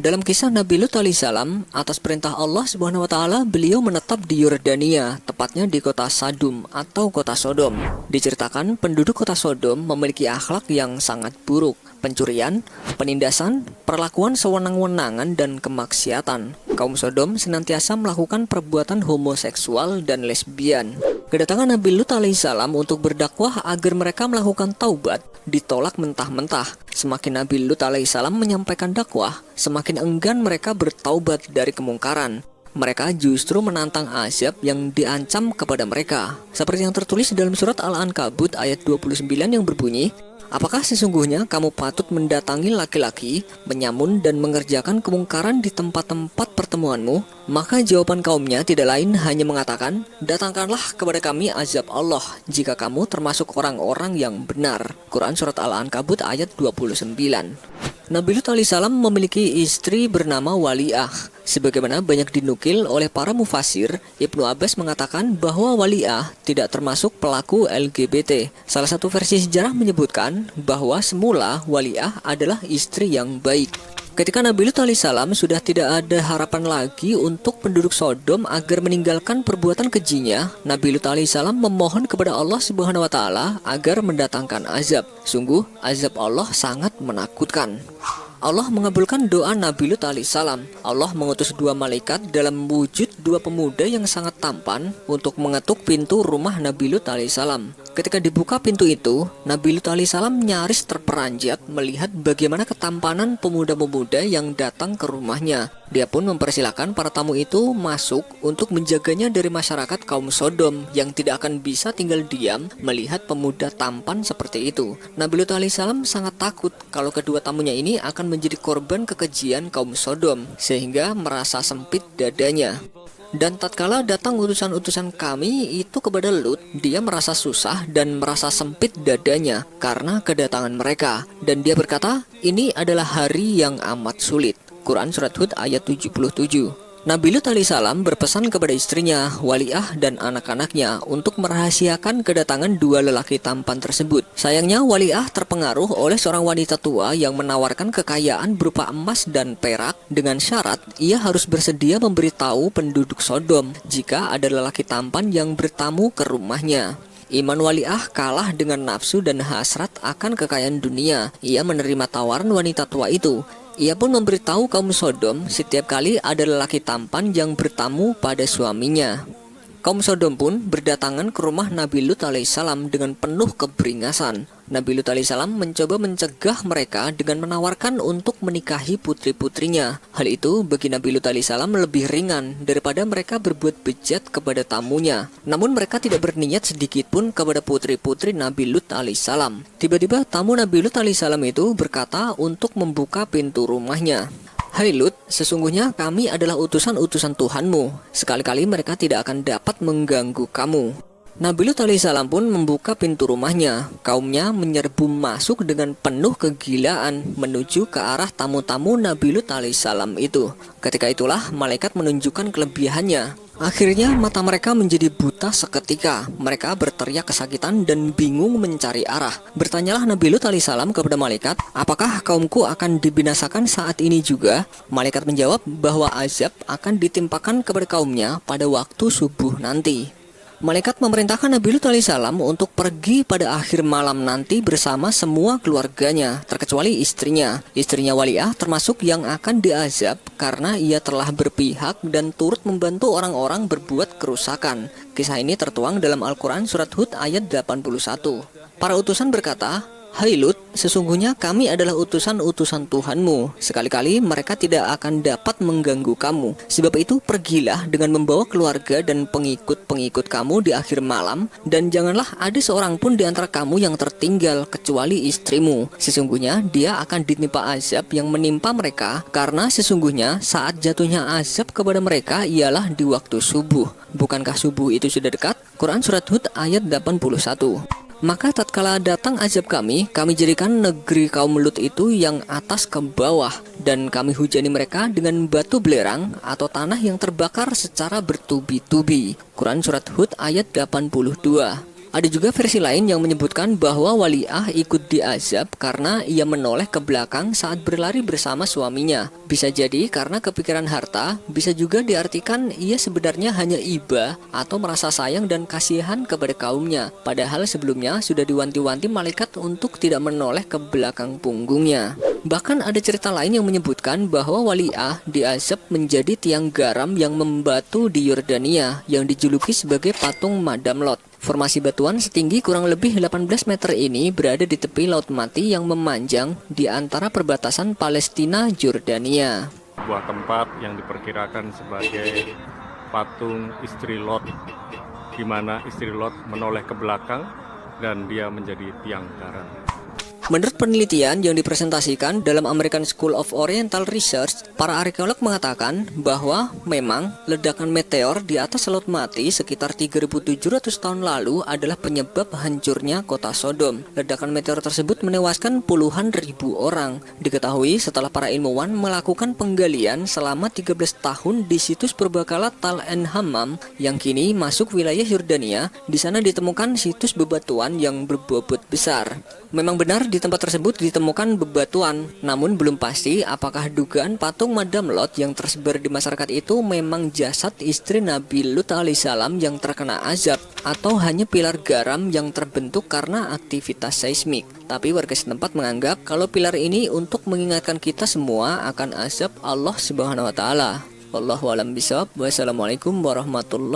Dalam kisah Nabi Lut alaihissalam, atas perintah Allah Subhanahu wa taala, beliau menetap di Yordania, tepatnya di kota Sadum atau kota Sodom. Diceritakan penduduk kota Sodom memiliki akhlak yang sangat buruk, pencurian, penindasan, perlakuan sewenang-wenangan dan kemaksiatan. Kaum Sodom senantiasa melakukan perbuatan homoseksual dan lesbian. Kedatangan Nabi Lut alaihissalam untuk berdakwah agar mereka melakukan taubat ditolak mentah-mentah. Semakin Nabi Lut alaihissalam menyampaikan dakwah, semakin enggan mereka bertaubat dari kemungkaran. Mereka justru menantang azab yang diancam kepada mereka. Seperti yang tertulis dalam surat Al-Ankabut ayat 29 yang berbunyi, "Apakah sesungguhnya kamu patut mendatangi laki-laki, menyamun dan mengerjakan kemungkaran di tempat-tempat pertemuanmu?" Maka jawaban kaumnya tidak lain hanya mengatakan, "Datangkanlah kepada kami azab Allah jika kamu termasuk orang-orang yang benar." Quran Surat Al-Ankabut ayat 29. Nabi Lut alaihissalam memiliki istri bernama Wali'ah. Sebagaimana banyak dinukil oleh para mufasir, Ibnu Abbas mengatakan bahwa Wali'ah tidak termasuk pelaku LGBT. Salah satu versi sejarah menyebutkan bahwa semula Wali'ah adalah istri yang baik. Ketika Nabi Lut alaihissalam sudah tidak ada harapan lagi untuk penduduk Sodom agar meninggalkan perbuatan kejinya, Nabi Lut alaihissalam memohon kepada Allah Subhanahu wa taala agar mendatangkan azab. Sungguh, azab Allah sangat menakutkan. Allah mengabulkan doa Nabi Lut alaihissalam. Allah mengutus dua malaikat dalam wujud dua pemuda yang sangat tampan untuk mengetuk pintu rumah Nabi Lut alaihissalam. Ketika dibuka pintu itu, Nabi Lut alaihissalam nyaris terperanjat melihat bagaimana ketampanan pemuda-pemuda yang datang ke rumahnya. Dia pun mempersilahkan para tamu itu masuk untuk menjaganya dari masyarakat kaum Sodom yang tidak akan bisa tinggal diam melihat pemuda tampan seperti itu. Nabi Lut alaihissalam sangat takut kalau kedua tamunya ini akan menjadi korban kekejian kaum Sodom, sehingga merasa sempit dadanya. Dan tatkala datang utusan-utusan kami itu kepada Lut, dia merasa susah dan merasa sempit dadanya karena kedatangan mereka. Dan dia berkata, "Ini adalah hari yang amat sulit." Quran Surat Hud ayat 77. Nabi Lut alaihissalam berpesan kepada istrinya, Wali'ah dan anak-anaknya untuk merahasiakan kedatangan dua lelaki tampan tersebut. Sayangnya Wali'ah terpengaruh oleh seorang wanita tua yang menawarkan kekayaan berupa emas dan perak dengan syarat ia harus bersedia memberitahu penduduk Sodom jika ada lelaki tampan yang bertamu ke rumahnya. Iman Wali'ah kalah dengan nafsu dan hasrat akan kekayaan dunia. Ia menerima tawaran wanita tua itu. Ia pun memberitahu kaum Sodom setiap kali ada lelaki tampan yang bertamu pada suaminya. Kaum Sodom pun berdatangan ke rumah Nabi Lut alaihissalam dengan penuh keberingasan. Nabi Lut alaihissalam mencoba mencegah mereka dengan menawarkan untuk menikahi putri-putrinya. Hal itu bagi Nabi Lut alaihissalam lebih ringan daripada mereka berbuat bejat kepada tamunya. Namun mereka tidak berniat sedikit pun kepada putri-putri Nabi Lut alaihissalam. Tiba-tiba tamu Nabi Lut alaihissalam itu berkata untuk membuka pintu rumahnya. "Hai Lut, sesungguhnya kami adalah utusan-utusan Tuhanmu. Sekali-kali mereka tidak akan dapat mengganggu kamu." Nabi Lut alaihissalam pun membuka pintu rumahnya. Kaumnya menyerbu masuk dengan penuh kegilaan menuju ke arah tamu-tamu Nabi Lut alaihissalam itu. Ketika itulah malaikat menunjukkan kelebihannya. Akhirnya mata mereka menjadi buta seketika. Mereka berteriak kesakitan dan bingung mencari arah. Bertanyalah Nabi Lut alaihissalam kepada malaikat, "Apakah kaumku akan dibinasakan saat ini juga?" Malaikat menjawab bahwa azab akan ditimpakan kepada kaumnya pada waktu subuh nanti. Malaikat memerintahkan Nabi Lut alaihissalam untuk pergi pada akhir malam nanti bersama semua keluarganya, terkecuali istrinya. Istrinya Wali'ah termasuk yang akan diazab karena ia telah berpihak dan turut membantu orang-orang berbuat kerusakan. Kisah ini tertuang dalam Al-Quran Surat Hud ayat 81. Para utusan berkata, "Hai Lut, sesungguhnya kami adalah utusan-utusan Tuhanmu. Sekali-kali mereka tidak akan dapat mengganggu kamu. Sebab itu pergilah dengan membawa keluarga dan pengikut-pengikut kamu di akhir malam. Dan janganlah ada seorang pun di antara kamu yang tertinggal kecuali istrimu. Sesungguhnya dia akan ditimpa azab yang menimpa mereka. Karena sesungguhnya saat jatuhnya azab kepada mereka ialah di waktu subuh." Bukankah subuh itu sudah dekat? Quran Surat Hud ayat 81. Maka tatkala datang azab kami jadikan negeri kaum Lut itu yang atas ke bawah, dan kami hujani mereka dengan batu belerang atau tanah yang terbakar secara bertubi-tubi. Quran Surat Hud ayat 82. Ada juga versi lain yang menyebutkan bahwa Waliah ikut diazab karena ia menoleh ke belakang saat berlari bersama suaminya. Bisa jadi karena kepikiran harta, bisa juga diartikan ia sebenarnya hanya iba atau merasa sayang dan kasihan kepada kaumnya. Padahal sebelumnya sudah diwanti-wanti malaikat untuk tidak menoleh ke belakang punggungnya. Bahkan ada cerita lain yang menyebutkan bahwa Waliah diazab menjadi tiang garam yang membatu di Yordania yang dijuluki sebagai patung Madam Lot. Formasi batuan setinggi kurang lebih 18 meter ini berada di tepi Laut Mati yang memanjang di antara perbatasan Palestina-Yordania. Sebuah tempat yang diperkirakan sebagai patung istri Lot, di mana istri Lot menoleh ke belakang dan dia menjadi tiang garam. Menurut penelitian yang dipresentasikan dalam American School of Oriental Research, para arkeolog mengatakan bahwa memang ledakan meteor di atas Laut Mati sekitar 3.700 tahun lalu adalah penyebab hancurnya kota Sodom. Ledakan meteor tersebut menewaskan puluhan ribu orang. Diketahui setelah para ilmuwan melakukan penggalian selama 13 tahun di situs purbakala Tal en Hammam yang kini masuk wilayah Yordania. Di sana ditemukan situs bebatuan yang berbobot besar. Memang benar di tempat tersebut ditemukan bebatuan, namun belum pasti apakah dugaan patung Madam Lot yang tersebar di masyarakat itu memang jasad istri Nabi Lut alaihissalam yang terkena azab, atau hanya pilar garam yang terbentuk karena aktivitas seismik. Tapi warga setempat menganggap kalau pilar ini untuk mengingatkan kita semua akan azab Allah Subhanahu wa taala. Wallahu a'lam bishawab. Wassalamualaikum warahmatullahi